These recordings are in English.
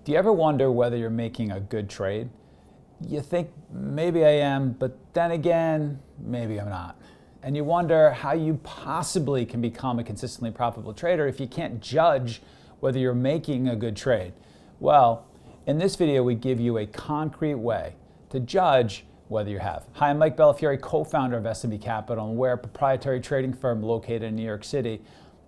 Do you ever wonder whether you're making a good trade? You think maybe I am, but then again, maybe I'm not. And you wonder how you possibly can become a consistently profitable trader if you can't judge whether you're making a good trade. Well, in this video, we give you a concrete way to judge whether you have. Hi, I'm Mike Bellafiore, co-founder of S&B Capital, and we're a proprietary trading firm located in New York City,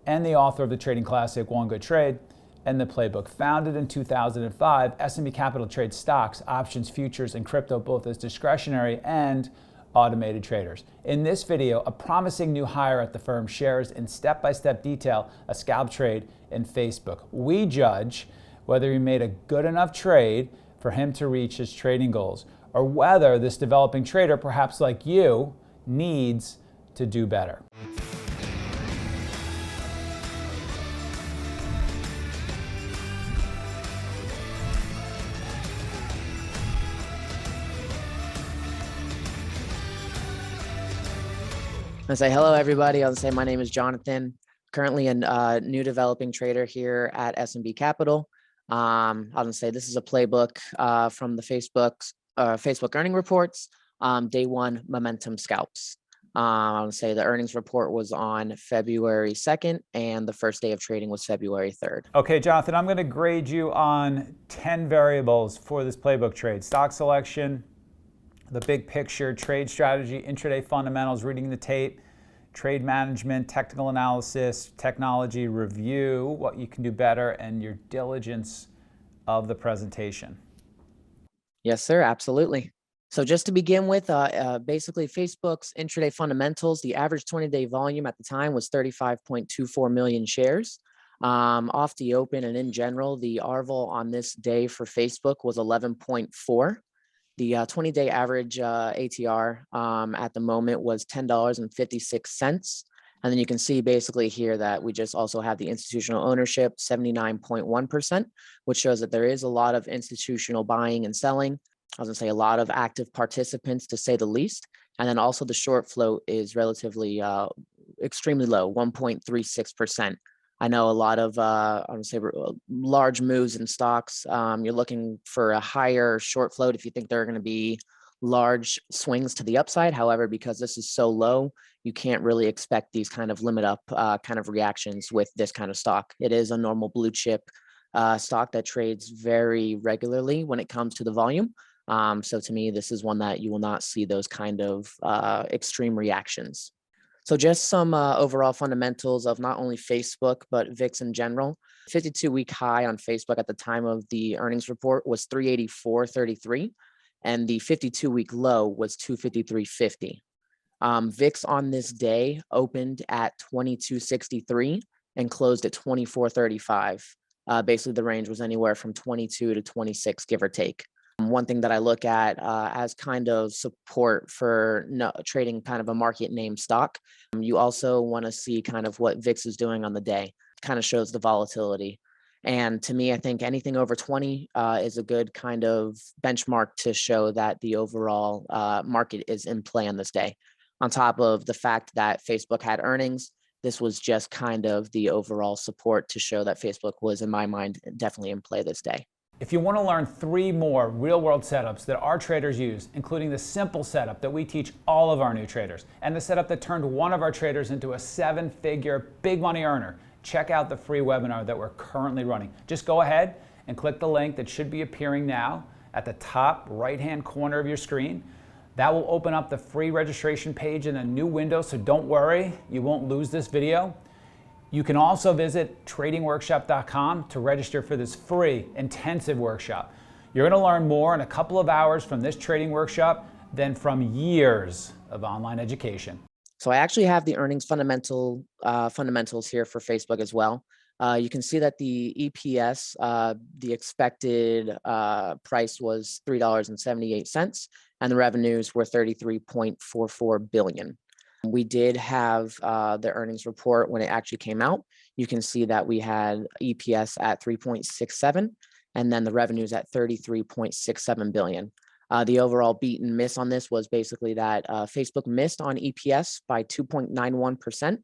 and the author of the trading classic, One Good Trade, and the playbook. Founded in 2005, S&B Capital trades stocks, options, futures, and crypto both as discretionary and automated traders. In this video, a promising new hire at the firm shares in step-by-step detail a scalp trade in Facebook. We judge whether he made a good enough trade for him to reach his trading goals, or whether this developing trader, perhaps like you, needs to do better. I'll say hello, everybody. I'll say my name is Jonathan, currently a new developing trader here at S&B Capital. I'll say this is a playbook from the Facebook earning reports, day one momentum scalps. I'll say the earnings report was on February 2nd, and the first day of trading was February 3rd. Okay, Jonathan, I'm going to grade you on 10 variables for this playbook trade: stock selection, the big picture, trade strategy, intraday fundamentals, reading the tape, trade management, technical analysis, technology review, what you can do better, and your diligence of the presentation. Yes, sir. Absolutely. So just to begin with, basically Facebook's intraday fundamentals, the average 20-day volume at the time was 35.24 million shares. Off the open and in general, the ARVL on this day for Facebook was 11.4. The 20-day average ATR at the moment was $10.56. And then you can see basically here that we just also have the institutional ownership, 79.1%, which shows that there is a lot of institutional buying and selling. I was going to say a lot of active participants, to say the least. And then also the short float is relatively extremely low, 1.36%. I know a lot of, I would say, large moves in stocks. You're looking for a higher short float if you think there are going to be large swings to the upside. However, because this is so low, you can't really expect these kind of limit up kind of reactions with this kind of stock. It is a normal blue chip stock that trades very regularly when it comes to the volume. So to me, this is one that you will not see those kind of extreme reactions. So just some overall fundamentals of not only Facebook, but VIX in general. 52-week high on Facebook at the time of the earnings report was 384.33, and the 52-week low was 253.50. VIX on this day opened at 22.63 and closed at 24.35. Basically, the range was anywhere from 22 to 26, give or take. One thing that I look at as kind of support for trading kind of a market name stock, you also want to see kind of what VIX is doing on the day. Kind of shows the volatility. And to me, I think anything over 20 is a good kind of benchmark to show that the overall market is in play on this day. On top of the fact that Facebook had earnings, this was just kind of the overall support to show that Facebook was, in my mind, definitely in play this day. If you want to learn 3 more real-world setups that our traders use, including the simple setup that we teach all of our new traders, and the setup that turned one of our traders into a 7-figure big money earner, check out the free webinar that we're currently running. Just go ahead and click the link that should be appearing now at the top right-hand corner of your screen. That will open up the free registration page in a new window, so don't worry, you won't lose this video. You can also visit tradingworkshop.com to register for this free intensive workshop. You're going to learn more in a couple of hours from this trading workshop than from years of online education. So I actually have the earnings fundamentals here for Facebook as well. You can see that the EPS, the expected price was $3.78, and the revenues were $33.44 billion. We did have the earnings report when it actually came out. You can see that we had EPS at 3.67, and then the revenues at 33.67 billion. The overall beat and miss on this was basically that Facebook missed on EPS by 2.91%,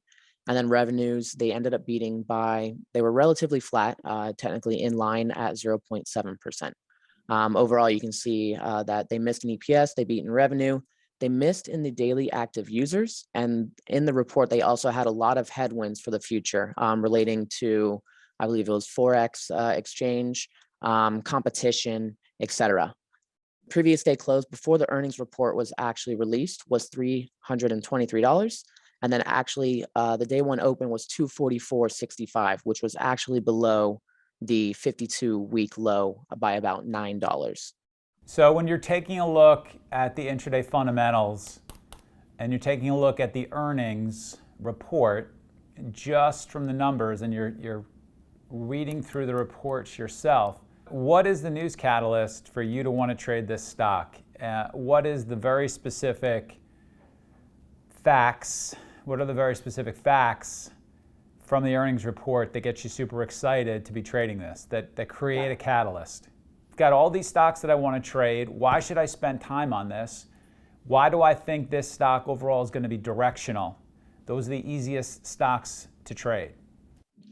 And then revenues, they ended up beating by, they were relatively flat, technically in line at 0.7%. Overall, you can see that they missed in EPS, they beat in revenue, they missed in the daily active users. And in the report, they also had a lot of headwinds for the future relating to, I believe it was Forex exchange, competition, etc. Previous day close before the earnings report was actually released was $323. And then actually the day one open was 244.65, which was actually below the 52-week low by about $9. So when you're taking a look at the intraday fundamentals and you're taking a look at the earnings report, just from the numbers, and you're reading through the reports yourself, what is the news catalyst for you to want to trade this stock? What is the very specific facts? What are the very specific facts from the earnings report that gets you super excited to be trading this, that create a catalyst? I've got all these stocks that I want to trade. Why should I spend time on this? Why do I think this stock overall is going to be directional? Those are the easiest stocks to trade.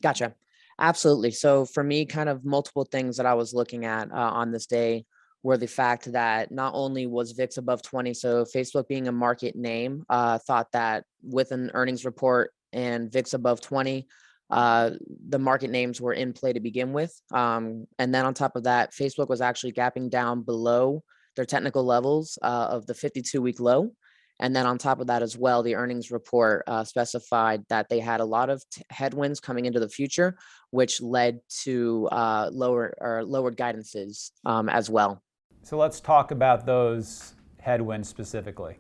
Gotcha. Absolutely. So for me, kind of multiple things that I was looking at on this day were the fact that not only was VIX above 20, so Facebook being a market name, thought that with an earnings report and VIX above 20, the market names were in play to begin with. And then on top of that, Facebook was actually gapping down below their technical levels of the 52-week low. And then on top of that as well, the earnings report specified that they had a lot of headwinds coming into the future, which led to lowered guidances as well. So let's talk about those headwinds specifically.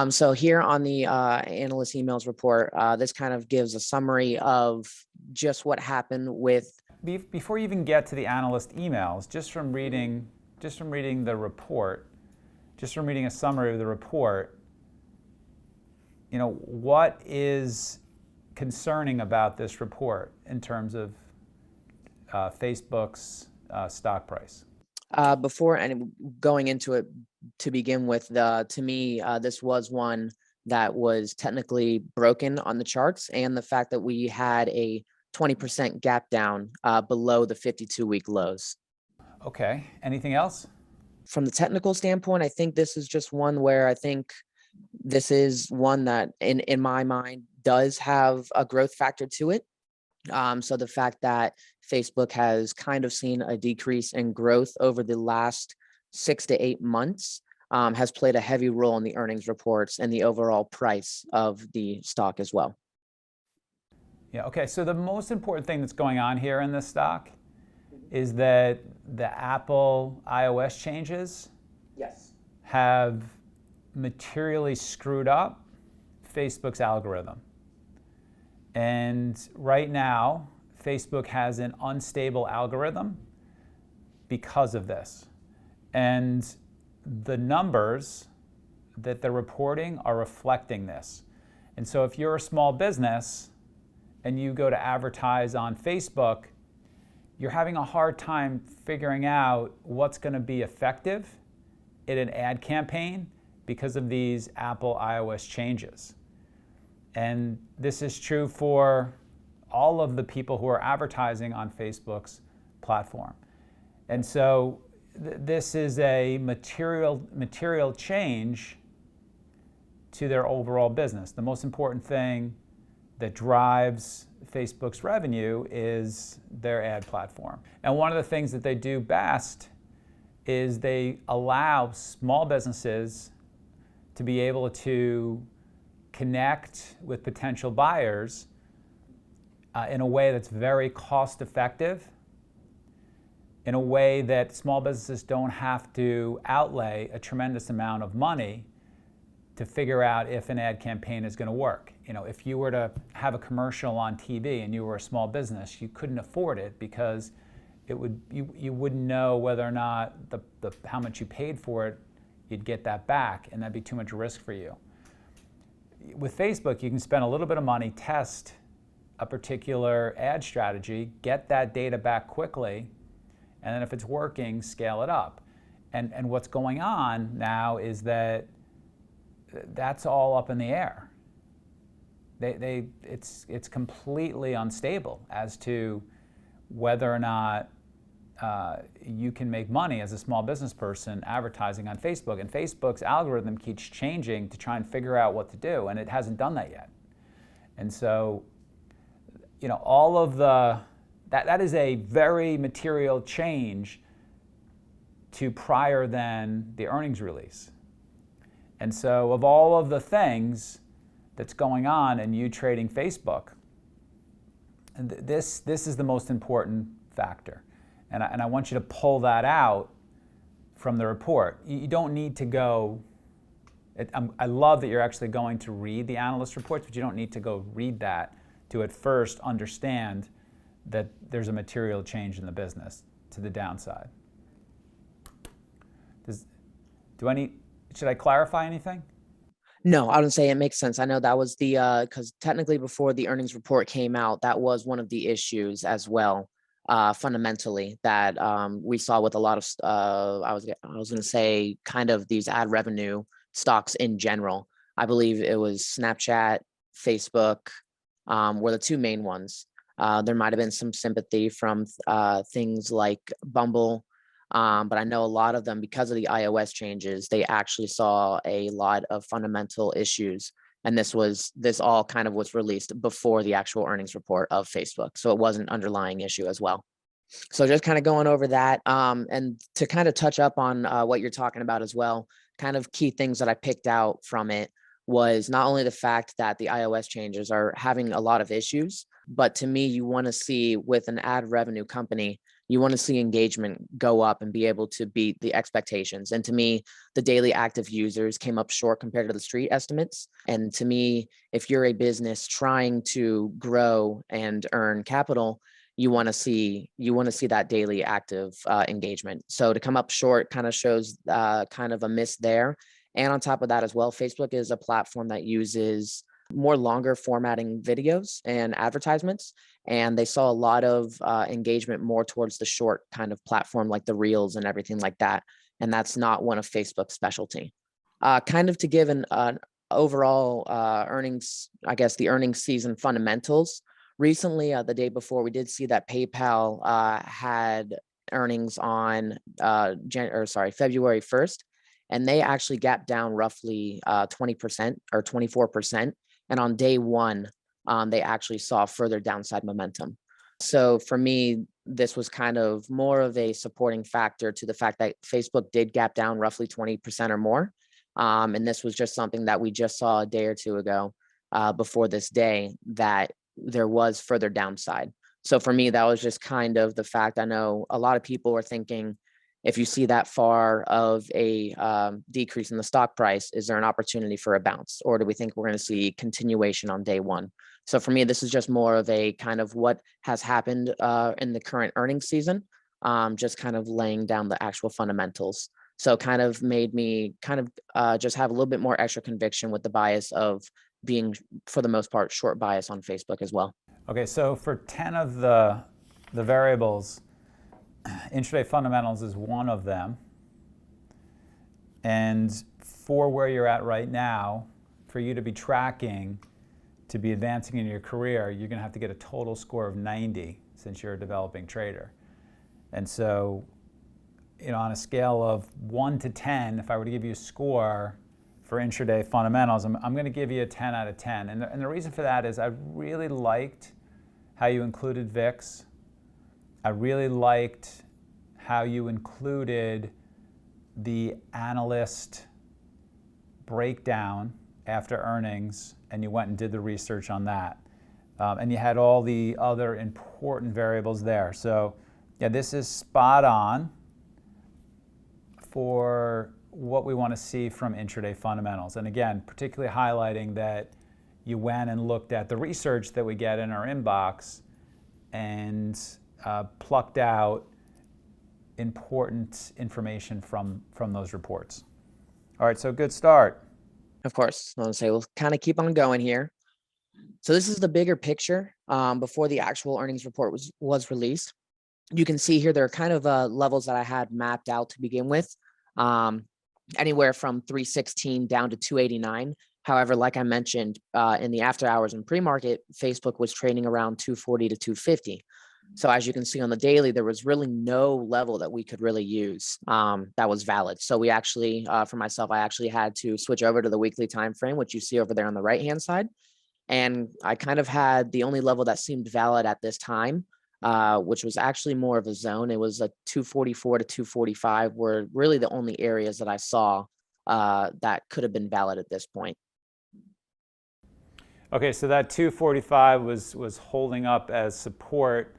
So here on the analyst emails report, this kind of gives a summary of just what happened with. Before you even get to the analyst emails, just from reading the report, just from reading a summary of the report, what is concerning about this report in terms of Facebook's stock price? Before and going into it to begin with, to me, this was one that was technically broken on the charts, and the fact that we had a 20% gap down below the 52-week lows. Okay. Anything else? From the technical standpoint, I think this is just one where I think this is one that in my mind does have a growth factor to it. So the fact that Facebook has kind of seen a decrease in growth over the last 6 to 8 months has played a heavy role in the earnings reports and the overall price of the stock as well. Yeah, okay. So the most important thing that's going on here in this stock is that the Apple iOS changes have materially screwed up Facebook's algorithm. And right now, Facebook has an unstable algorithm because of this. And the numbers that they're reporting are reflecting this. And so if you're a small business and you go to advertise on Facebook, you're having a hard time figuring out what's going to be effective in an ad campaign because of these Apple iOS changes. And this is true for all of the people who are advertising on Facebook's platform. And so this is a material change to their overall business. The most important thing that drives Facebook's revenue is their ad platform. And one of the things that they do best is they allow small businesses to be able to connect with potential buyers in a way that's very cost effective, in a way that small businesses don't have to outlay a tremendous amount of money to figure out if an ad campaign is going to work. If you were to have a commercial on TV and you were a small business, you couldn't afford it because you wouldn't know whether or not how much you paid for it, you'd get that back, and that'd be too much risk for you. With Facebook, you can spend a little bit of money, test a particular ad strategy, get that data back quickly, and then if it's working, scale it up. And what's going on now is that that's all up in the air. It's completely unstable as to whether or not you can make money as a small business person advertising on Facebook. And Facebook's algorithm keeps changing to try and figure out what to do, and it hasn't done that yet. And so, all of that is a very material change to prior than the earnings release. And so of all of the things that's going on in you trading Facebook, this is the most important factor. And I want you to pull that out from the report. You don't need to go, I love that you're actually going to read the analyst reports, but you don't need to go read that to at first understand that there's a material change in the business to the downside. Should I clarify anything? No, I would say it makes sense. I know that was the because technically before the earnings report came out, that was one of the issues as well, fundamentally, that we saw with a lot of I was going to say kind of these ad revenue stocks in general. I believe it was Snapchat, Facebook, were the two main ones. There might have been some sympathy from things like Bumble. But I know a lot of them, because of the iOS changes, they actually saw a lot of fundamental issues. And this all kind of was released before the actual earnings report of Facebook. So it was an underlying issue as well. So just kind of going over that, and to kind of touch up on what you're talking about as well, kind of key things that I picked out from it was not only the fact that the iOS changes are having a lot of issues, but to me, you want to see with an ad revenue company, you want to see engagement go up and be able to beat the expectations. And to me, the daily active users came up short compared to the street estimates. And to me, if you're a business trying to grow and earn capital, you want to see that daily active engagement. So to come up short kind of shows kind of a miss there. And on top of that as well, Facebook is a platform that uses more longer formatting videos and advertisements. And they saw a lot of engagement more towards the short kind of platform, like the reels and everything like that. And that's not one of Facebook's specialty. Kind of to give an overall earnings, I guess the earnings season fundamentals. Recently, the day before, we did see that PayPal had earnings on February 1st, and they actually gapped down roughly 20% or 24%. And on day one, they actually saw further downside momentum. So for me, this was kind of more of a supporting factor to the fact that Facebook did gap down roughly 20% or more. And this was just something that we just saw a day or two ago before this day, that there was further downside. So for me, that was just kind of the fact. I know a lot of people are thinking, if you see that far of a decrease in the stock price, is there an opportunity for a bounce? Or do we think we're going to see continuation on day one? So for me, this is just more of a kind of what has happened in the current earnings season, just kind of laying down the actual fundamentals. So kind of made me kind of just have a little bit more extra conviction with the bias of being, for the most part, short bias on Facebook as well. Okay, so for 10 of the variables, intraday fundamentals is one of them. And for where you're at right now, for you to be tracking, to be advancing in your career, you're going to have to get a total score of 90 since you're a developing trader. And so, on a scale of 1 to 10, if I were to give you a score for intraday fundamentals, I'm going to give you a 10 out of 10. And the reason for that is I really liked how you included VIX. I really liked how you included the analyst breakdown after earnings, and you went and did the research on that. And you had all the other important variables there. So yeah, this is spot on for what we want to see from intraday fundamentals. And again, particularly highlighting that you went and looked at the research that we get in our inbox and plucked out important information from those reports. All right, so good start. Of course, I want to say we'll kind of keep on going here. So this is the bigger picture before the actual earnings report was released. You can see here there are kind of levels that I had mapped out to begin with, anywhere from 316 down to 289. However, like I mentioned, in the after hours and pre-market, Facebook was trading around 240 to 250. So as you can see on the daily, there was really no level that we could really use that was valid. So we actually, for myself, I actually had to switch over to the weekly time frame, which you see over there on the right-hand side. And I kind of had the only level that seemed valid at this time, which was actually more of a zone. It was a 244 to 245 were really the only areas that I saw that could have been valid at this point. Okay, so that 245 was holding up as support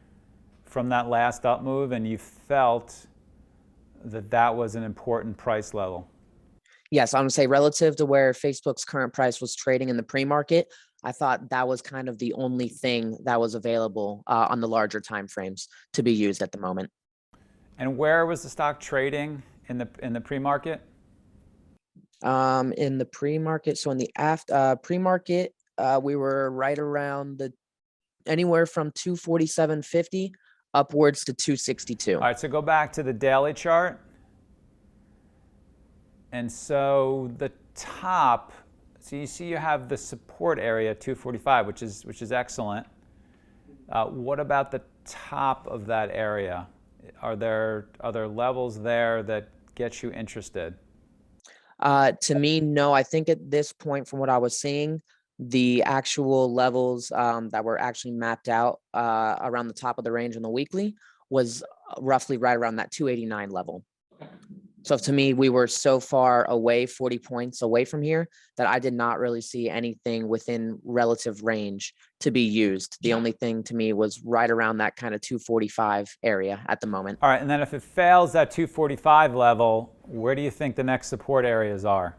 from that last up move, and you felt that that was an important price level. Yes, I'm gonna say relative to where Facebook's current price was trading in the pre-market, I thought that was kind of the only thing that was available on the larger time frames to be used at the moment. And where was the stock trading in the pre-market? In the pre-market, so in the pre-market, we were right around the anywhere from 247.50 upwards to 262. All right, so go back to the daily chart. And so the top, so you see you have the support area 245, which is excellent. What about the top of that area? Are there levels there that get you interested? To me, no. I think at this point, from what I was seeing, the actual levels that were actually mapped out around the top of the range on the weekly was roughly right around that 289 level. So to me, we were so far away, 40 points away from here, that I did not really see anything within relative range to be used. The only thing to me was right around that kind of 245 area at the moment. All right, and then if it fails that 245 level, where do you think the next support areas are?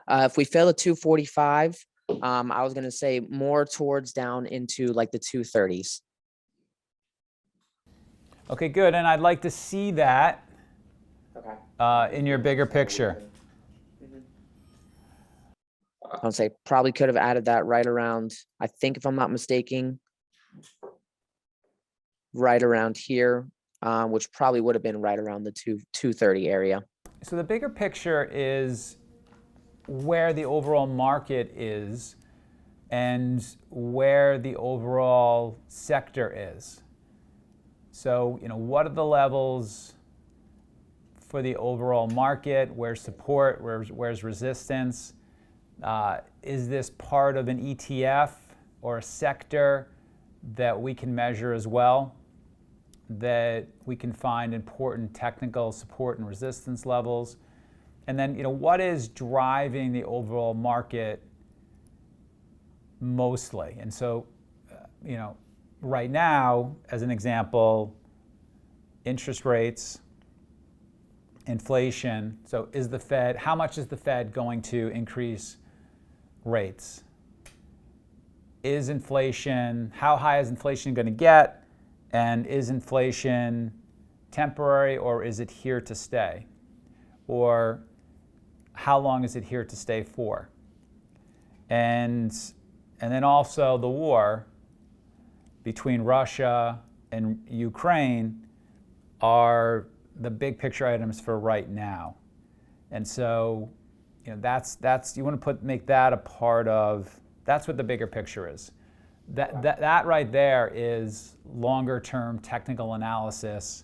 If we fail at 245, I was going to say more towards down into like the 230s. Okay, good. And I'd like to see that Okay. in your bigger picture. I would say probably could have added that right around, I think if I'm not mistaken, right around here, which probably would have been right around the 230 area. So the bigger picture is where the overall market is and where the overall sector is. So, what are the levels for the overall market? Where's support? Where's resistance? Is this part of an ETF or a sector that we can measure as well? That we can find important technical support and resistance levels? And then, what is driving the overall market mostly? And so, right now, as an example, interest rates, inflation. So how much is the Fed going to increase rates? Is inflation, how high is inflation going to get? And is inflation temporary, or is it here to stay? Or how long is it here to stay for? And then also the war between Russia and Ukraine are the big picture items for right now. And so, that's you want to make that a part of, that's what the bigger picture is. That right there is longer term technical analysis.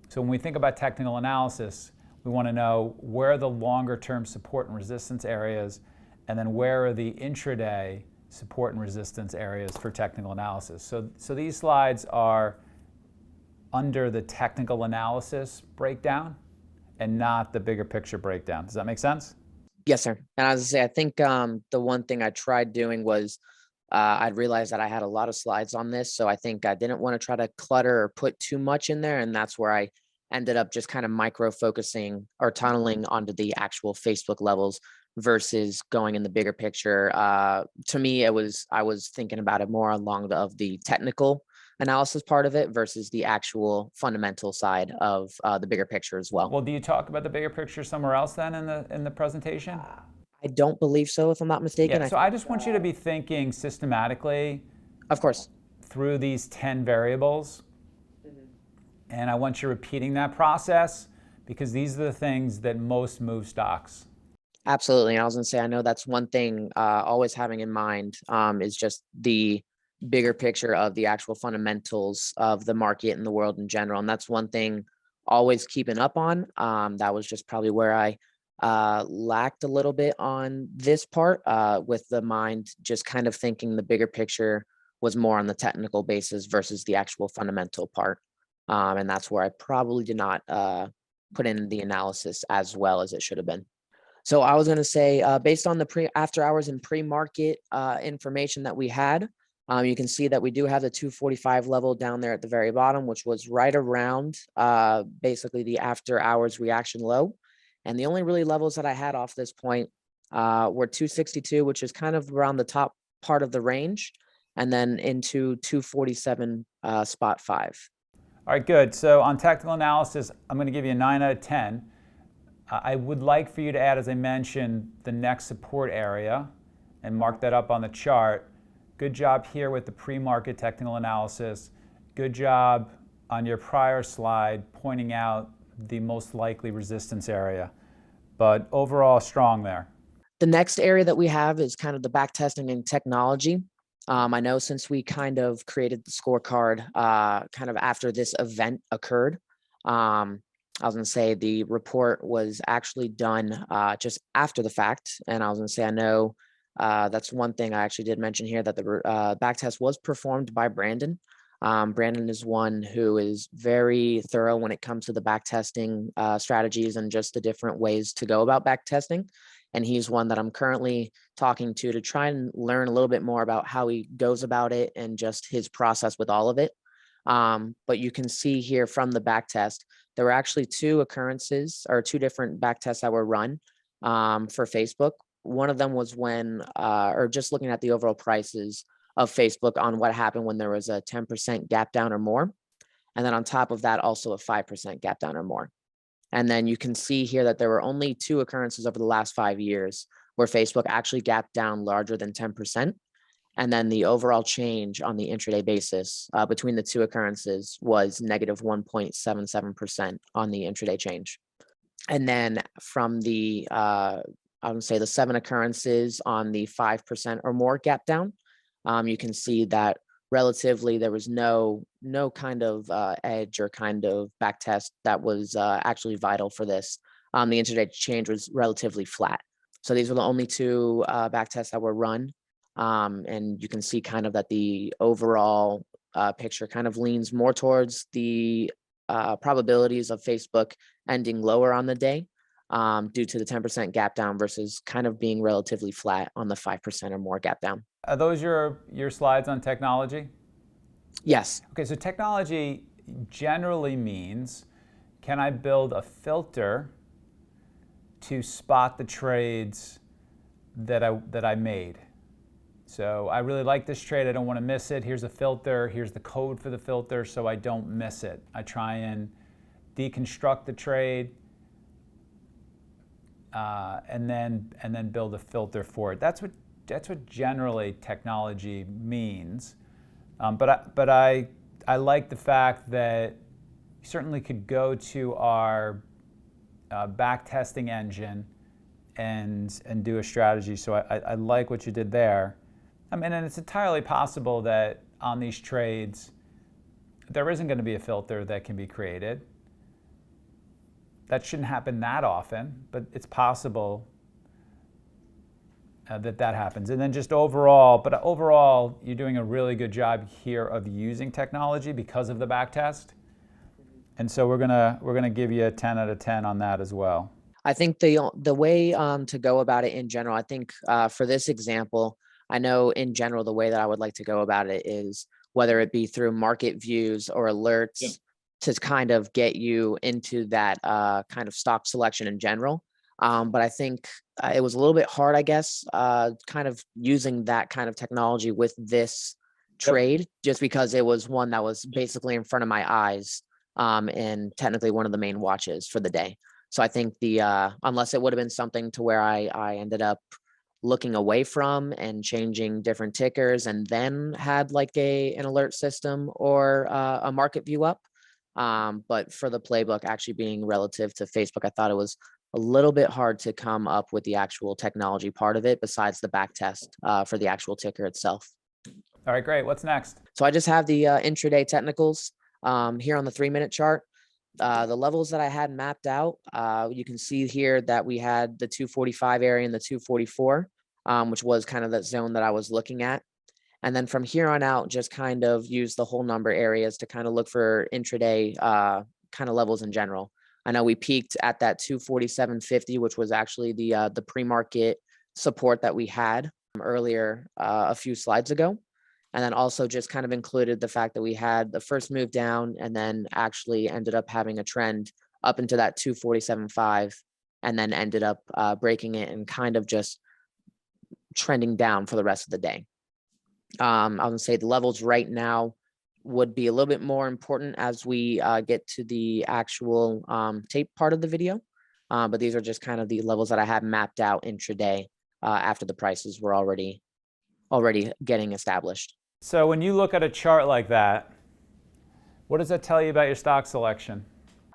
So when we think about technical analysis, we want to know where are the longer term support and resistance areas, and then where are the intraday support and resistance areas for technical analysis. So these slides are under the technical analysis breakdown and not the bigger picture breakdown. Does that make sense? Yes, sir. And as I say, I think the one thing I tried doing was I realized that I had a lot of slides on this. So I think I didn't want to try to clutter or put too much in there. And that's where I ended up just kind of micro focusing or tunneling onto the actual Facebook levels versus going in the bigger picture. To me, I was thinking about it more along the technical analysis part of it versus the actual fundamental side of the bigger picture as well. Well, do you talk about the bigger picture somewhere else then in the presentation? I don't believe so, if I'm not mistaken. Yeah, so I just want you to be thinking systematically. Of course. Through these 10 variables. And I want you repeating that process because these are the things that most move stocks. Absolutely. I was gonna say, I know that's one thing, always having in mind, is just the bigger picture of the actual fundamentals of the market and the world in general. And that's one thing always keeping up on. That was just probably where I lacked a little bit on this part, with the mind just kind of thinking the bigger picture was more on the technical basis versus the actual fundamental part. And that's where I probably did not put in the analysis as well as it should have been. So I was going to say, based on the after hours and pre-market information that we had, you can see that we do have the 245 level down there at the very bottom, which was right around basically the after hours reaction low. And the only really levels that I had off this point were 262, which is kind of around the top part of the range, and then into 247 spot 5. All right, good. So on technical analysis, I'm going to give you a 9 out of 10. I would like for you to add, as I mentioned, the next support area and mark that up on the chart. Good job here with the pre-market technical analysis. Good job on your prior slide pointing out the most likely resistance area. But overall, strong there. The next area that we have is kind of the back testing and technology. I know since we kind of created the scorecard kind of after this event occurred, I was going to say the report was actually done just after the fact. And I was going to say, I know that's one thing I actually did mention here, that the back test was performed by Brandon. Brandon is one who is very thorough when it comes to the back testing strategies and just the different ways to go about back testing. And he's one that I'm currently talking to try and learn a little bit more about how he goes about it and just his process with all of it. But you can see here from the back test, there were actually two occurrences or two different back tests that were run for Facebook. One of them was when, or just looking at the overall prices of Facebook on what happened when there was a 10% gap down or more. And then on top of that, also a 5% gap down or more. And then you can see here that there were only two occurrences over the last 5 years where Facebook actually gapped down larger than 10%. And then the overall change on the intraday basis between the two occurrences was negative 1.77% on the intraday change. And then from the, I would say the 7 occurrences on the 5% or more gap down, you can see that relatively there was no kind of edge or kind of back test that was actually vital for this. The intraday change was relatively flat. So these were the only two back tests that were run. And you can see kind of that the overall picture kind of leans more towards the probabilities of Facebook ending lower on the day due to the 10% gap down versus kind of being relatively flat on the 5% or more gap down. Are those your slides on technology? Yes. Okay, so technology generally means, can I build a filter to spot the trades that I made? So I really like this trade, I don't want to miss it. Here's a filter, here's the code for the filter so I don't miss it. I try and deconstruct the trade and then build a filter for it. That's what generally technology means. But I like the fact that you certainly could go to our back testing engine and do a strategy. So I like what you did there. I mean, and it's entirely possible that on these trades, there isn't going to be a filter that can be created. That shouldn't happen that often, but it's possible that happens. And then just overall, you're doing a really good job here of using technology because of the back test. And so we're gonna give you a 10 out of 10 on that as well. I think the way to go about it in general, I think for this example, I know in general, the way that I would like to go about it is whether it be through market views or alerts to kind of get you into that kind of stock selection in general. But I think it was a little bit hard, I guess, kind of using that kind of technology with this trade, just because it was one that was basically in front of my eyes and technically one of the main watches for the day. So I think unless it would have been something to where I ended up looking away from and changing different tickers and then had like an alert system or a market view up. But for the playbook actually being relative to Facebook, I thought it was a little bit hard to come up with the actual technology part of it besides the back test for the actual ticker itself. All right, great. What's next? So I just have the intraday technicals here on the 3-minute chart. The levels that I had mapped out, you can see here that we had the 245 area and the 244, which was kind of that zone that I was looking at. And then from here on out, just kind of use the whole number areas to kind of look for intraday kind of levels in general. I know we peaked at that 247.50, which was actually the pre-market support that we had earlier a few slides ago. And then also just kind of included the fact that we had the first move down and then actually ended up having a trend up into that 247.5 and then ended up breaking it and kind of just trending down for the rest of the day. I was gonna say the levels right now would be a little bit more important as we get to the actual tape part of the video. But these are just kind of the levels that I have mapped out intraday after the prices were already getting established. So when you look at a chart like that, what does that tell you about your stock selection?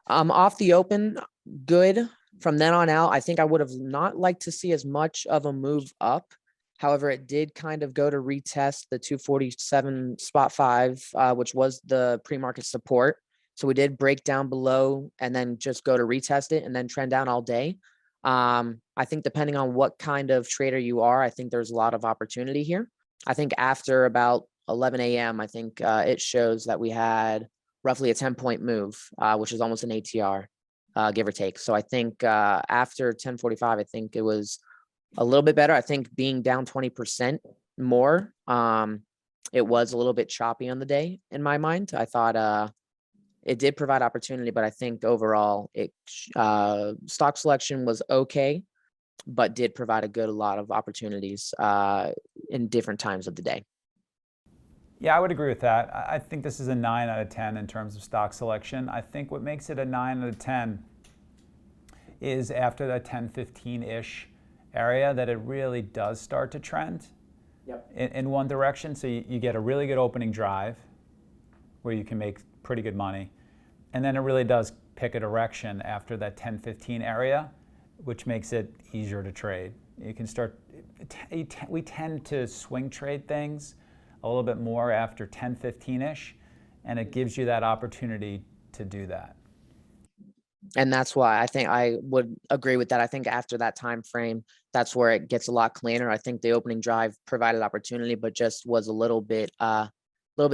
Off the open, good. From then on out, I think I would have not liked to see as much of a move up. However, it did kind of go to retest the 247.5, which was the pre-market support. So we did break down below and then just go to retest it and then trend down all day. I think depending on what kind of trader you are, I think there's a lot of opportunity here. I think after about 11 a.m., I think it shows that we had roughly a 10-point move, which is almost an ATR, give or take. So I think after 10:45, I think it was a little bit better. I think being down 20% more, it was a little bit choppy on the day in my mind. I thought it did provide opportunity, but I think overall it stock selection was okay, but did provide a lot of opportunities in different times of the day. Yeah, I would agree with that. I think this is a 9 out of 10 in terms of stock selection. I think what makes it a 9 out of 10 is after that 10-15-ish area that it really does start to trend in one direction. So you get a really good opening drive where you can make pretty good money. And then it really does pick a direction after that 10-15 area, which makes it easier to trade. You can start, we tend to swing trade things a little bit more after 10-15-ish, and it gives you that opportunity to do that. And that's why I think I would agree with that. I think after that time frame, that's where it gets a lot cleaner. I think the opening drive provided opportunity, but just was a little bit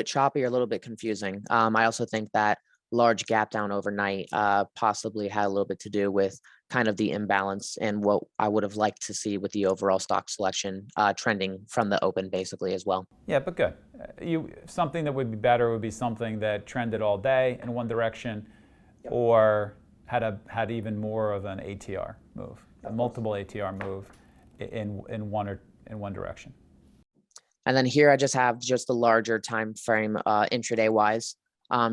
choppy or a little bit confusing. I also think that large gap down overnight possibly had a little bit to do with kind of the imbalance and what I would have liked to see with the overall stock selection trending from the open basically as well. Yeah, but good. Something that would be better would be something that trended all day in one direction, or had even more of an ATR move, a multiple ATR move in one direction. And then here I just have just the larger time frame intraday wise,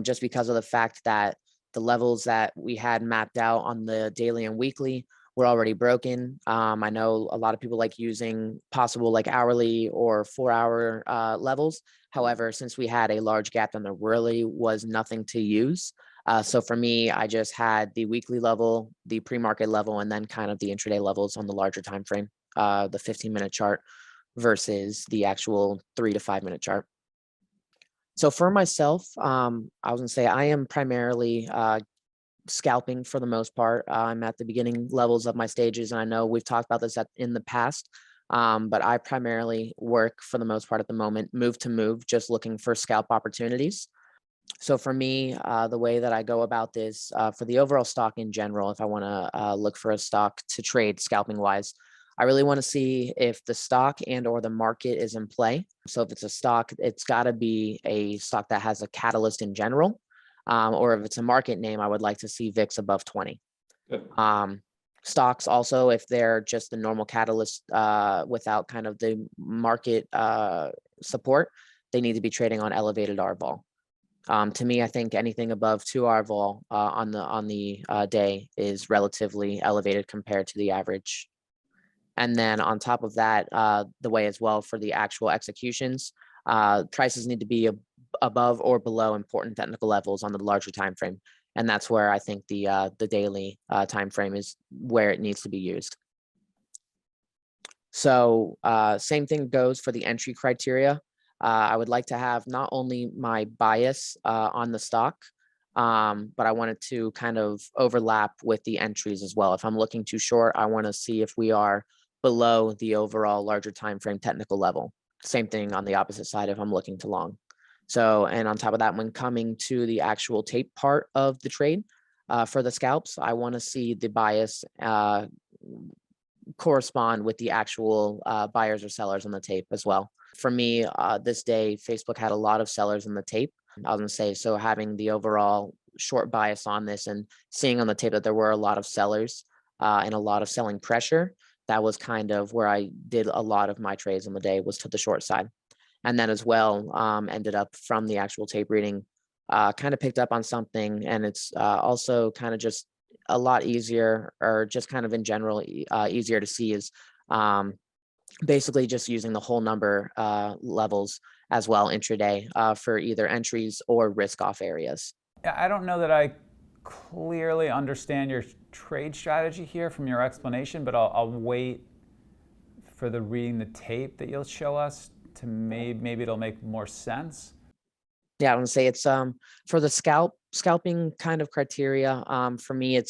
just because of the fact that the levels that we had mapped out on the daily and weekly were already broken. I know a lot of people like using possible like hourly or 4-hour levels. However, since we had a large gap and there really was nothing to use. So for me, I just had the weekly level, the pre-market level, and then kind of the intraday levels on the larger time frame, the 15-minute chart versus the actual 3 to 5 minute chart. So for myself, I was gonna say I am primarily scalping for the most part. I'm at the beginning levels of my stages, and I know we've talked about this in the past, but I primarily work for the most part at the moment, move to move, just looking for scalp opportunities. So for me, the way that I go about this for the overall stock in general, if I want to look for a stock to trade scalping wise, I really want to see if the stock and or the market is in play. So if it's a stock, it's got to be a stock that has a catalyst in general. Or if it's a market name, I would like to see VIX above 20. Stocks also, if they're just the normal catalyst without kind of the market support, they need to be trading on elevated R vol. To me, I think anything above 2 R vol on the day is relatively elevated compared to the average. And then on top of that, the way as well for the actual executions, prices need to be above or below important technical levels on the larger time frame. And that's where I think the daily time frame is where it needs to be used. So same thing goes for the entry criteria. I would like to have not only my bias on the stock, but I wanted to kind of overlap with the entries as well. If I'm looking too short, I want to see if we are below the overall larger time frame technical level. Same thing on the opposite side if I'm looking to long. So, and on top of that, when coming to the actual tape part of the trade for the scalps, I want to see the bias correspond with the actual buyers or sellers on the tape as well. For me, this day, Facebook had a lot of sellers in the tape. I was gonna say, so having the overall short bias on this and seeing on the tape that there were a lot of sellers and a lot of selling pressure, that was kind of where I did a lot of my trades on the day, was to the short side. And then as well, ended up from the actual tape reading, kind of picked up on something, and it's also kind of just a lot easier, or just kind of in general easier to see, is basically just using the whole number levels as well intraday for either entries or risk off areas. I don't know that I clearly understand your trade strategy here from your explanation, but I'll wait for the reading the tape that you'll show us to maybe it'll make more sense. Yeah, I want to say it's for the scalping kind of criteria. For me,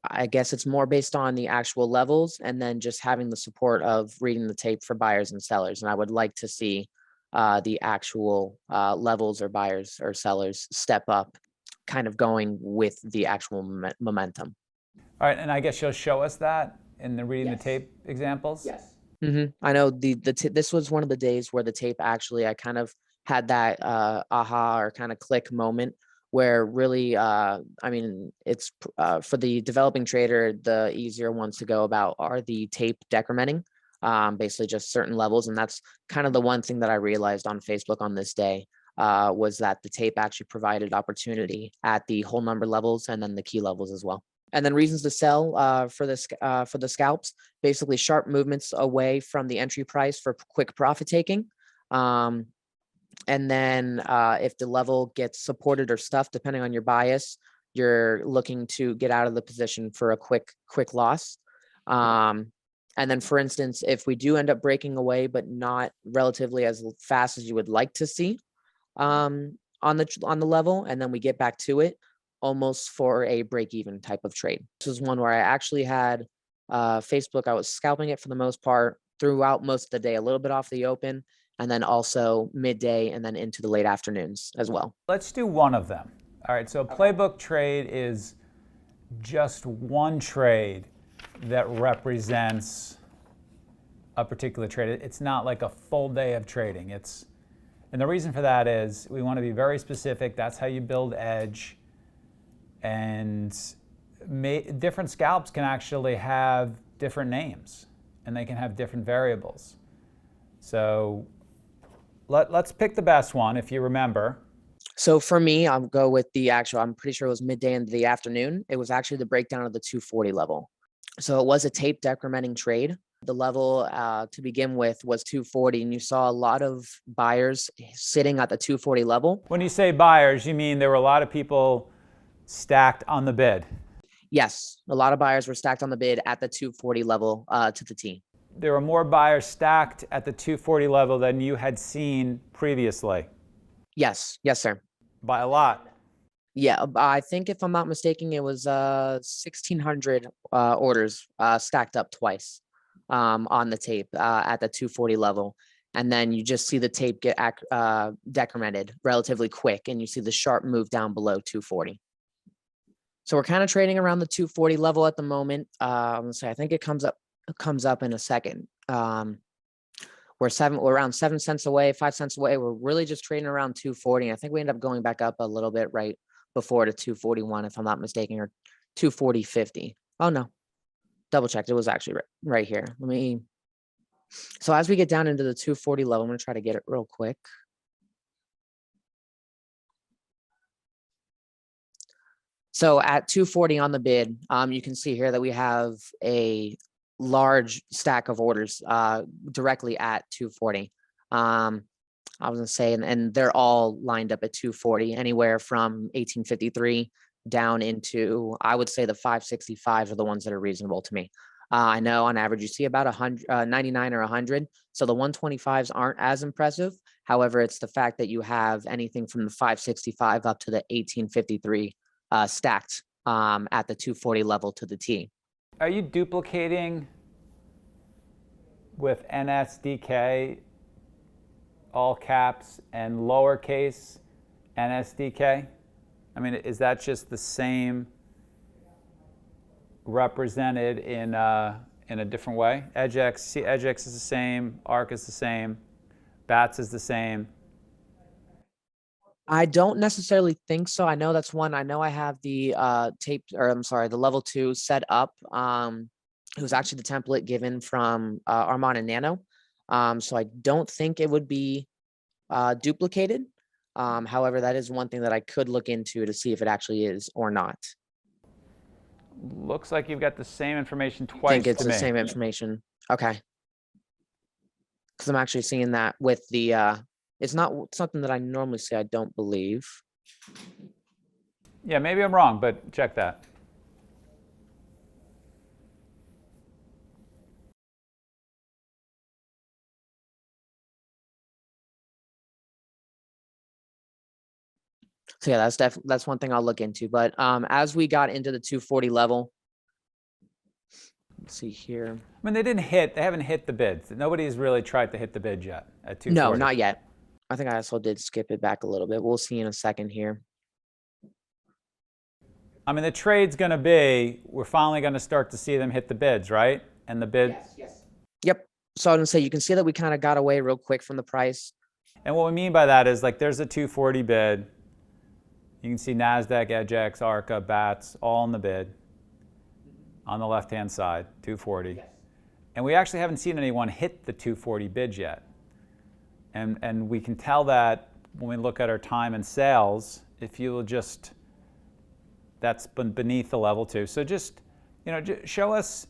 I guess it's more based on the actual levels, and then just having the support of reading the tape for buyers and sellers. And I would like to see the actual levels or buyers or sellers step up, kind of going with the actual momentum. All right, and I guess you'll show us that in the reading the Yes. tape examples? Yes. I know this was one of the days where the tape actually, I kind of had that aha or kind of click moment where really, I mean, it's for the developing trader, the easier ones to go about are the tape decrementing, basically just certain levels. And that's kind of the one thing that I realized on Facebook on this day, was that the tape actually provided opportunity at the whole number levels and then the key levels as well. And then reasons to sell for the scalps, basically sharp movements away from the entry price for quick profit taking. And then if the level gets supported or stuffed, depending on your bias, you're looking to get out of the position for a quick loss. And then, for instance, if we do end up breaking away, but not relatively as fast as you would like to see on the level, and then we get back to it, almost for a break-even type of trade. This is one where I actually had Facebook. I was scalping it for the most part throughout most of the day, a little bit off the open, and then also midday and then into the late afternoons as well. Let's do one of them. All right, so a playbook trade is just one trade that represents a particular trade. It's not like a full day of trading. And the reason for that is we want to be very specific. That's how you build edge. And different scalps can actually have different names, and they can have different variables. So let's pick the best one, if you remember. So for me, I'll go with the actual, I'm pretty sure it was midday into the afternoon. It was actually the breakdown of the 240 level. So it was a tape decrementing trade. The level to begin with was 240, and you saw a lot of buyers sitting at the 240 level. When you say buyers, you mean there were a lot of people stacked on the bid? Yes, a lot of buyers were stacked on the bid at the 240 level to the T. There were more buyers stacked at the 240 level than you had seen previously? Yes, sir. By a lot? Yeah, I think if I'm not mistaken, it was 1,600 orders stacked up twice on the tape at the 240 level. And then you just see the tape get decremented relatively quick, and you see the sharp move down below 240. So we're kind of trading around the 240 level at the moment. I'm gonna say I think it comes up in a second. We're around 7 cents away, 5 cents away. We're really just trading around 240. I think we end up going back up a little bit right before to 241, if I'm not mistaken, or 240.50. Oh no, double checked. It was actually right here. So as we get down into the 240 level, I'm gonna try to get it real quick. So at 240 on the bid, you can see here that we have a large stack of orders directly at 240. I was gonna say, and they're all lined up at 240, anywhere from 1853 down into, I would say the 565s are the ones that are reasonable to me. I know on average you see about 99 or 100. So the 125s aren't as impressive. However, it's the fact that you have anything from the 565 up to the 1853 stacked at the 240 level to the T. Are you duplicating with NSDK, all caps, and lowercase NSDK? I mean, is that just the same represented in a different way? EdgeX, see, EdgeX is the same, ARC is the same, BATS is the same. I don't necessarily think so. I know that's one. I know I have the the level 2 set up. It was actually the template given from Armand and Nano. So I don't think it would be duplicated. However, that is one thing that I could look into to see if it actually is or not. Looks like you've got the same information I twice think it's to the me. same information. Okay. Because I'm actually seeing that with the, it's not something that I normally say, I don't believe. Yeah, maybe I'm wrong, but check that. So yeah, that's one thing I'll look into. But as we got into the 240 level, let's see here. I mean, they haven't hit the bids. Nobody's really tried to hit the bid yet at 240. No, not yet. I think I also did skip it back a little bit. We'll see in a second here. I mean, the trade's going to be, we're finally going to start to see them hit the bids, right? And the bid. Yes. Yep. So I'm going to say, you can see that we kind of got away real quick from the price. And what we mean by that is, like, there's a 240 bid. You can see NASDAQ, EdgeX, ARCA, BATS, all in the bid on the left-hand side, 240. Yes. And we actually haven't seen anyone hit the 240 bids yet. And we can tell that when we look at our time and sales, if you will just, that's beneath the level 2. So just, you know, show us,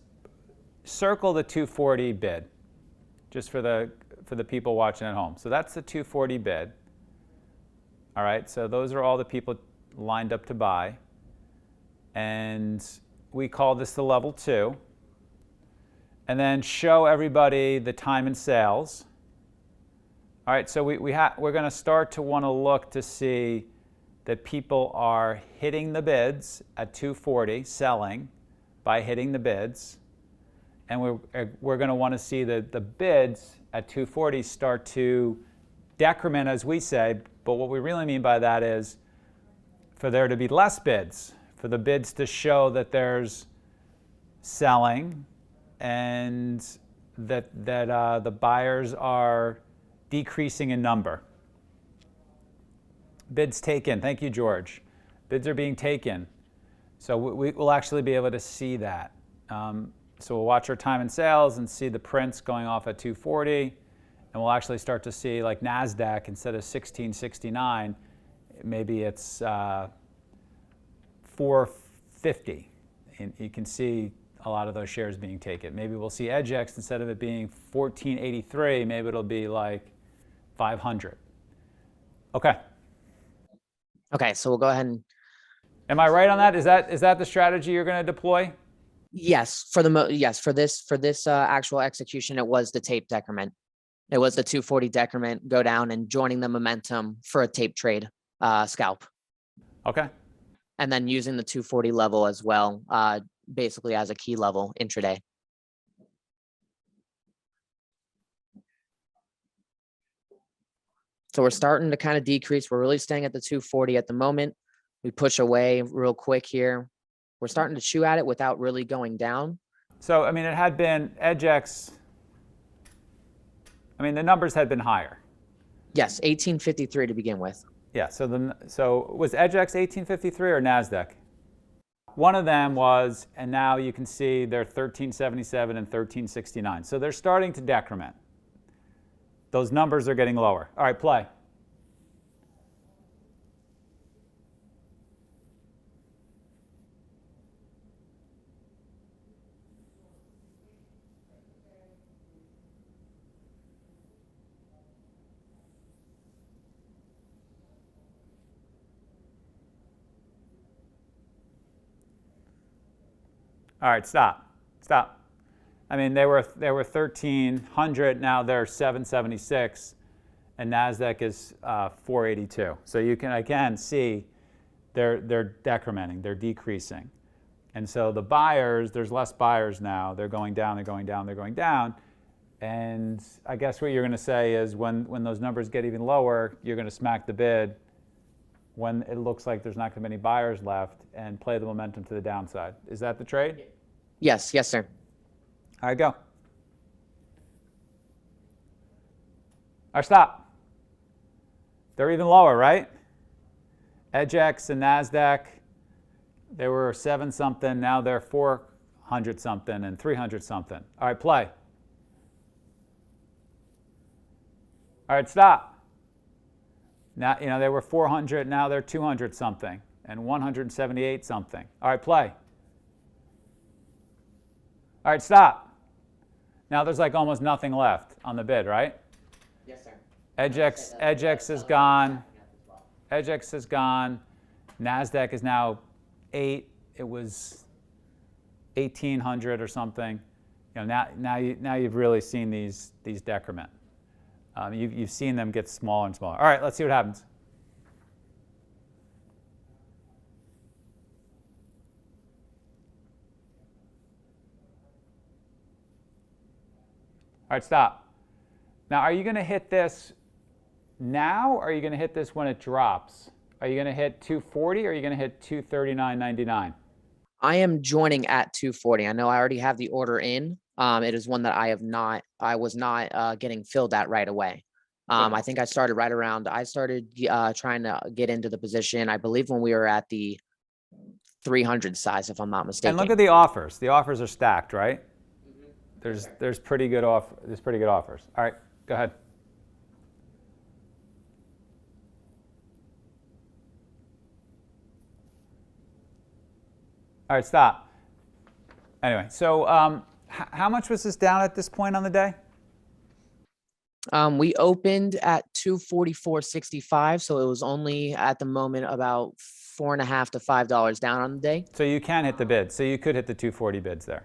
circle the 240 bid, just for the people watching at home. So that's the 240 bid. All right, so those are all the people lined up to buy. And we call this the level 2. And then show everybody the time and sales. All right, so we're going to start to want to look to see that people are hitting the bids at 240, selling by hitting the bids. And we're going to want to see that the bids at 240 start to decrement, as we say. But what we really mean by that is for there to be less bids, for the bids to show that there's selling and that the buyers are decreasing in number. Bids taken. Thank you, George. Bids are being taken. So we will actually be able to see that. So we'll watch our time and sales and see the prints going off at 240. And we'll actually start to see, like NASDAQ, instead of 1669, maybe it's 450. And you can see a lot of those shares being taken. Maybe we'll see EdgeX, instead of it being 1483, maybe it'll be like 500. Okay. Okay, so we'll go ahead and. Am I right on that? Is that the strategy you're going to deploy? Yes, for this actual execution, it was the tape decrement. It was the 240 decrement, go down and joining the momentum for a tape trade scalp. Okay. And then using the 240 level as well, basically as a key level intraday. So we're starting to kind of decrease. We're really staying at the 240 at the moment. We push away real quick here. We're starting to chew at it without really going down. So, I mean, it had been EdgeX. I mean, the numbers had been higher. Yes, 1853 to begin with. Yeah, so was EdgeX 1853 or NASDAQ? One of them was, and now you can see they're 1377 and 1369. So they're starting to decrement. Those numbers are getting lower. All right, play. All right, stop. Stop. I mean, they were 1,300. Now they're 776, and Nasdaq is 482. So you can again see they're decrementing. They're decreasing. And so the buyers, there's less buyers now. They're going down, they're going down, they're going down. And I guess what you're going to say is when those numbers get even lower, you're going to smack the bid when it looks like there's not going to be any buyers left and play the momentum to the downside. Is that the trade? Yes, yes, sir. All right, go. All right, stop. They're even lower, right? EDGX and NASDAQ, they were 7 something, now they're 400 something and 300 something. All right, play. All right, stop. Now, they were 400, now they're 200 something and 178 something. All right, play. All right, stop. Now there's like almost nothing left on the bid, right? Yes, sir. EDGX is gone. EDGX is gone. NASDAQ is now 8. It was 1,800 or something. Now you've really seen these decrement. You've seen them get smaller and smaller. All right, let's see what happens. All right, stop. Now, are you going to hit this now, or are you going to hit this when it drops? Are you going to hit 240, or are you going to hit 239.99? I am joining at 240. I know I already have the order in. It is one that I was not getting filled at right away. I think I started trying to get into the position, I believe, when we were at the 300 size, if I'm not mistaken. And look at the offers. The offers are stacked, right? There's pretty good offers. All right, go ahead. All right, stop. Anyway, so how much was this down at this point on the day? We opened at 244.65, so it was only at the moment about $4.50 to $5 down on the day. So you can hit the bid. So you could hit the 240 bids there.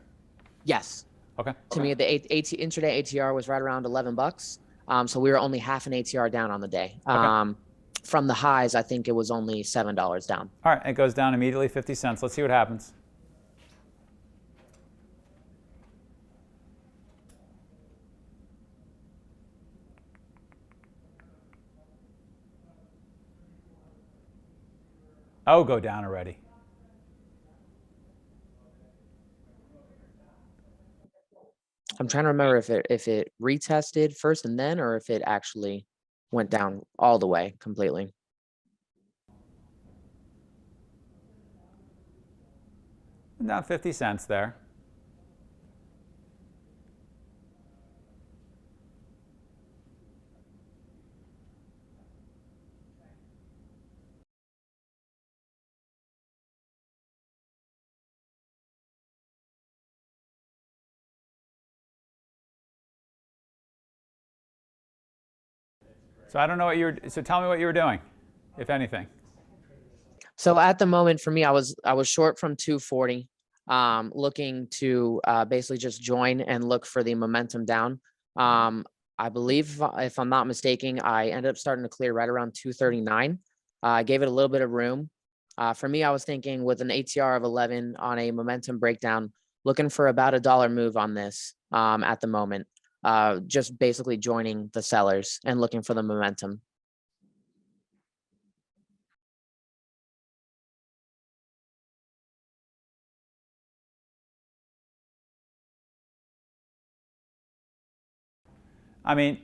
Yes. Okay. To me, the intraday ATR was right around $11. So we were only half an ATR down on the day. Okay. From the highs, I think it was only $7 down. All right, it goes down immediately 50 cents. Let's see what happens. Oh, go down already. I'm trying to remember if it retested first and then, or if it actually went down all the way completely. Down 50 cents there. So I don't know so tell me what you were doing, if anything. So at the moment for me, I was short from 240, looking to basically just join and look for the momentum down. I believe, if I'm not mistaken, I ended up starting to clear right around 239. I gave it a little bit of room. For me, I was thinking with an ATR of 11 on a momentum breakdown, looking for about $1 move on this at the moment. Just basically joining the sellers and looking for the momentum. I mean,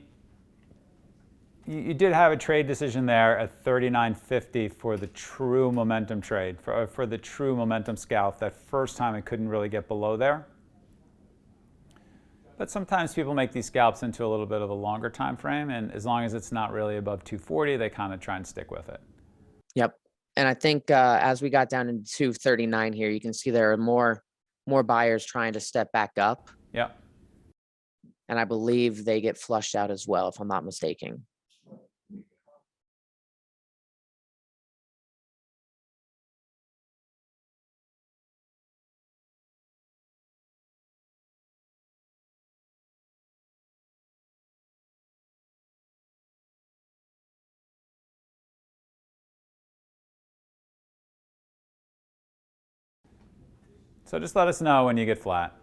you did have a trade decision there at 39.50 for the true momentum trade, for the true momentum scalp. That first time it couldn't really get below there. But sometimes people make these scalps into a little bit of a longer time frame, and as long as it's not really above 240, they kind of try and stick with it. Yep. And I think as we got down into 239 here, you can see there are more buyers trying to step back up. Yeah. And I believe they get flushed out as well, if I'm not mistaken. So just let us know when you get flat.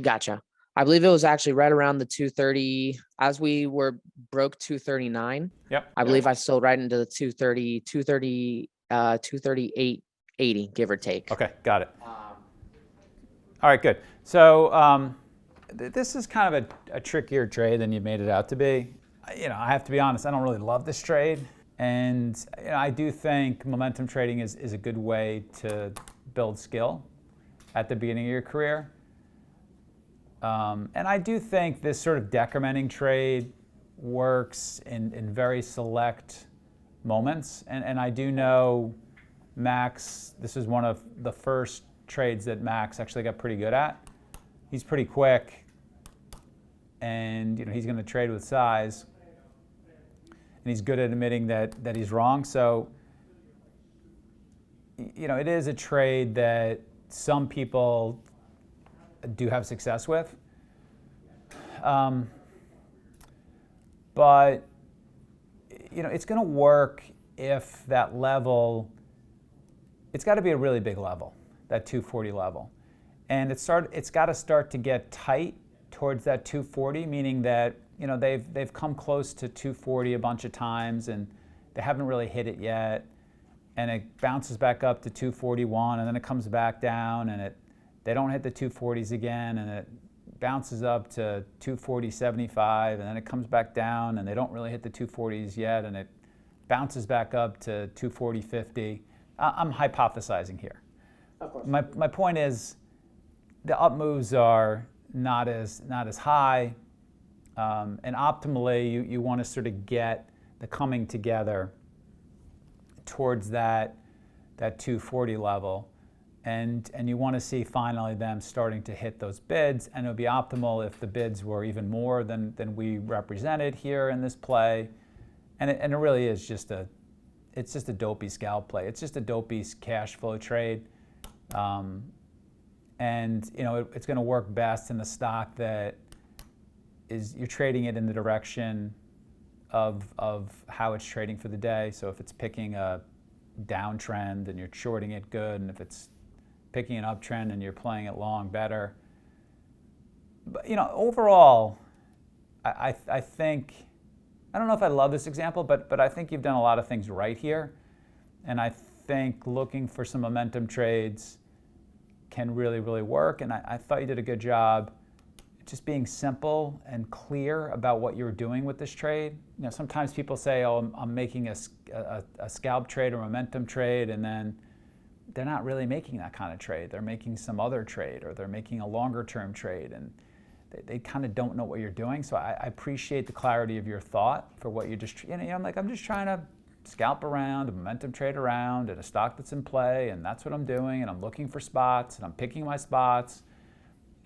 Gotcha. I believe it was actually right around the 230 as we were broke 239. Yep. I believe I sold right into the 238.80, give or take. Okay, got it. All right, good. So this is kind of a trickier trade than you made it out to be. I have to be honest, I don't really love this trade. And I do think momentum trading is a good way to build skill at the beginning of your career. And I do think this sort of decrementing trade works in very select moments. And I do know Max, this is one of the first trades that Max actually got pretty good at. He's pretty quick, and he's going to trade with size, and he's good at admitting that he's wrong. So it is a trade that some people do have success with, but it's going to work if that level, it's got to be a really big level, that 240 level. And it's got to start to get tight towards that 240, meaning that they've come close to 240 a bunch of times and they haven't really hit it yet. And it bounces back up to 241, and then it comes back down, and they don't hit the 240s again, and it bounces up to 240.75, and then it comes back down, and they don't really hit the 240s yet, and it bounces back up to 240.50. I'm hypothesizing here. Of course. My point is, the up moves are not as high, and optimally you want to sort of get the coming together towards that 240 level, and you want to see finally them starting to hit those bids, and it would be optimal if the bids were even more than we represented here in this play, and it really is just a dopey scalp play. It's just a dopey cash flow trade. And it's going to work best in the stock that is you're trading it in the direction of how it's trading for the day. So if it's picking a downtrend and you're shorting it, good, and if it's picking an uptrend and you're playing it long, better. But overall, I think, I don't know if I love this example, but I think you've done a lot of things right here, and I think looking for some momentum trades can really, really work. And I thought you did a good job just being simple and clear about what you're doing with this trade. Sometimes people say, oh, I'm making a scalp trade or momentum trade, and then they're not really making that kind of trade. They're making some other trade, or they're making a longer term trade, and they kind of don't know what you're doing. So I appreciate the clarity of your thought for what you're just, I'm just trying to scalp around, a momentum trade around, and a stock that's in play, and that's what I'm doing, and I'm looking for spots, and I'm picking my spots.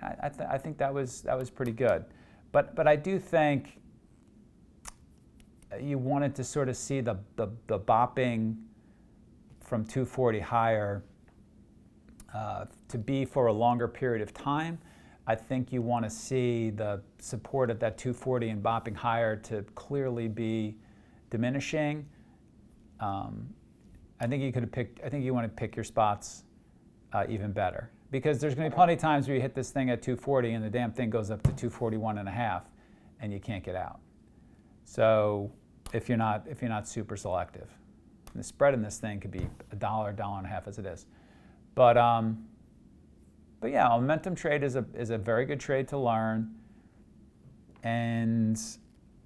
I think that was pretty good, but I do think you wanted to sort of see the bopping from 240 higher to be for a longer period of time. I think you want to see the support of that 240 and bopping higher to clearly be diminishing. I think you could have picked. I think you want to pick your spots even better, because there's going to be plenty of times where you hit this thing at 240 and the damn thing goes up to 241.5, and you can't get out. So if you're not super selective, and the spread in this thing could be $1, $1.50 as it is. But yeah, a momentum trade is a very good trade to learn. And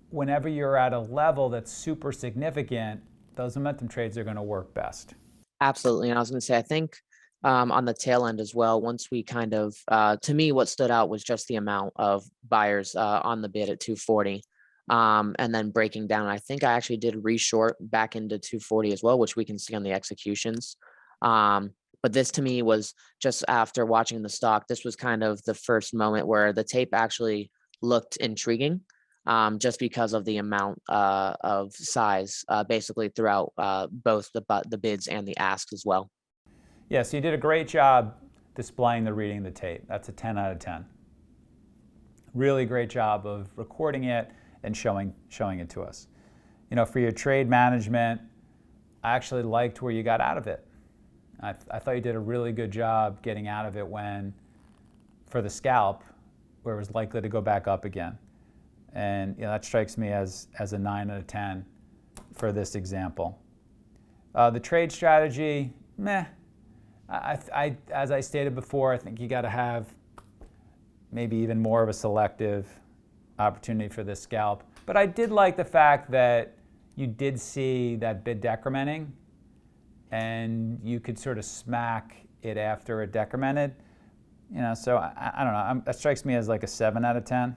whenever you're at a level that's super significant, those momentum trades are going to work best. Absolutely. And I was going to say, I think on the tail end as well, once we kind of, to me, what stood out was just the amount of buyers on the bid at 240. And then breaking down, I think I actually did reshort back into 240 as well, which we can see on the executions. But this to me was just after watching the stock, this was kind of the first moment where the tape actually looked intriguing, just because of the amount of size basically throughout both the bids and the asks as well. Yeah, so you did a great job displaying the reading of the tape. That's a 10 out of 10. Really great job of recording it and showing it to us. For your trade management, I actually liked where you got out of it. I thought you did a really good job getting out of it for the scalp, where it was likely to go back up again. And that strikes me as a 9 out of 10 for this example. The trade strategy, meh. As I stated before, I think you got to have maybe even more of a selective opportunity for this scalp. But I did like the fact that you did see that bid decrementing, and you could sort of smack it after it decremented. So I don't know. That strikes me as like a 7 out of 10.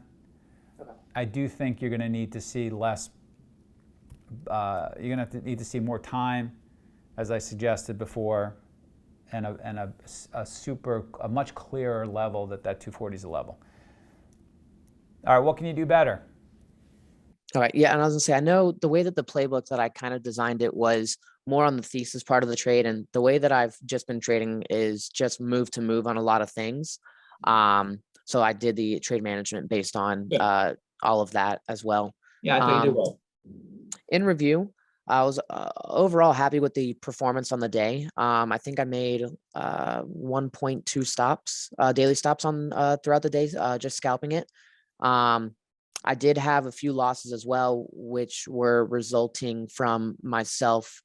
Okay. I do think you're going to need to see less. You're going to need to see more time, as I suggested before, and a much clearer level that 240 is a level. All right, what can you do better? All right, yeah, and I was gonna say, I know the way that the playbook that I kind of designed it was more on the thesis part of the trade, and the way that I've just been trading is just move to move on a lot of things. So I did the trade management based on all of that as well. Yeah, I thought you did well. In review, I was overall happy with the performance on the day. I think I made 1.2 stops, daily stops on throughout the day, just scalping it. I did have a few losses as well, which were resulting from myself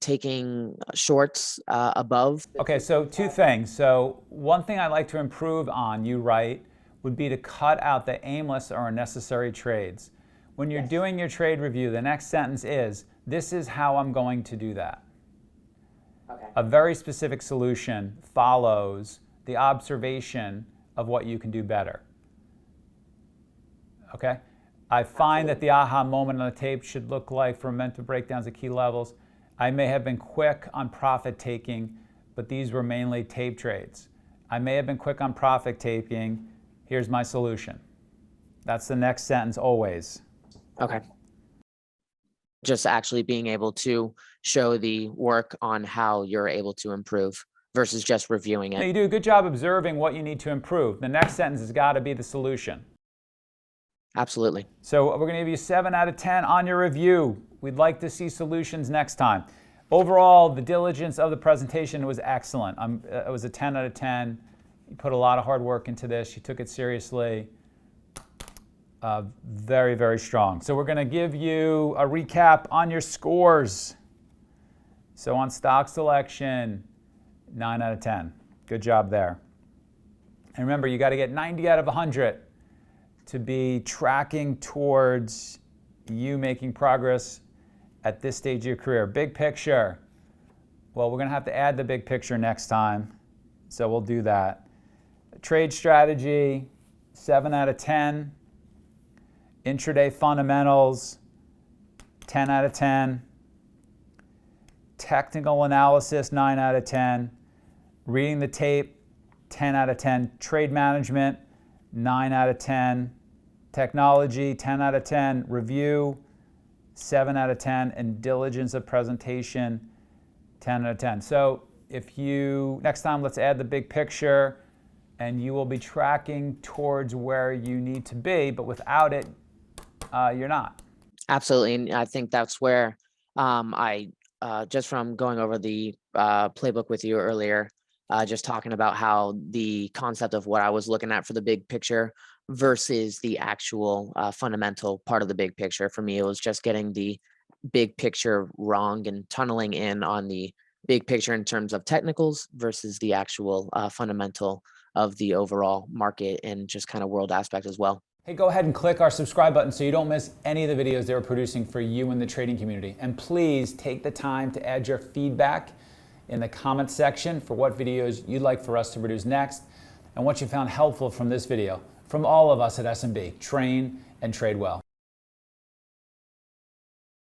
taking shorts above. Okay, so two things. So one thing I'd like to improve on, you write, would be to cut out the aimless or unnecessary trades. When you're doing your trade review, the next sentence is, this is how I'm going to do that. Okay. A very specific solution follows the observation of what you can do better. Okay? I find that the aha moment on the tape should look like for momentum breakdowns at key levels. I may have been quick on profit taking, but these were mainly tape trades. I may have been quick on profit taking. Here's my solution. That's the next sentence always. Okay. Just actually being able to show the work on how you're able to improve versus just reviewing it. Now, you do a good job observing what you need to improve. The next sentence has got to be the solution. Absolutely. So we're going to give you 7 out of 10 on your review. We'd like to see solutions next time. Overall, the diligence of the presentation was excellent. It was a 10 out of 10. You put a lot of hard work into this. You took it seriously. Very, very strong. So we're going to give you a recap on your scores. So on stock selection, 9 out of 10. Good job there. And remember, you got to get 90 out of 100 to be tracking towards you making progress at this stage of your career. Big picture. Well, we're going to have to add the big picture next time, so we'll do that. Trade strategy, 7 out of 10. Intraday fundamentals, 10 out of 10. Technical analysis, 9 out of 10. Reading the tape, 10 out of 10. Trade management, 9 out of 10. Technology, 10 out of 10. Review, 7 out of 10. And diligence of presentation, 10 out of 10. So next time, let's add the big picture, and you will be tracking towards where you need to be, but without it, you're not. Absolutely. And I think that's where I, just from going over the playbook with you earlier, just talking about how the concept of what I was looking at for the big picture versus the actual fundamental part of the big picture. For me, it was just getting the big picture wrong and tunneling in on the big picture in terms of technicals versus the actual fundamental of the overall market and just kind of world aspect as well. Hey, go ahead and click our subscribe button so you don't miss any of the videos that we're producing for you in the trading community. And please take the time to add your feedback in the comments section for what videos you'd like for us to produce next and what you found helpful from this video. From all of us at SMB, train and trade well.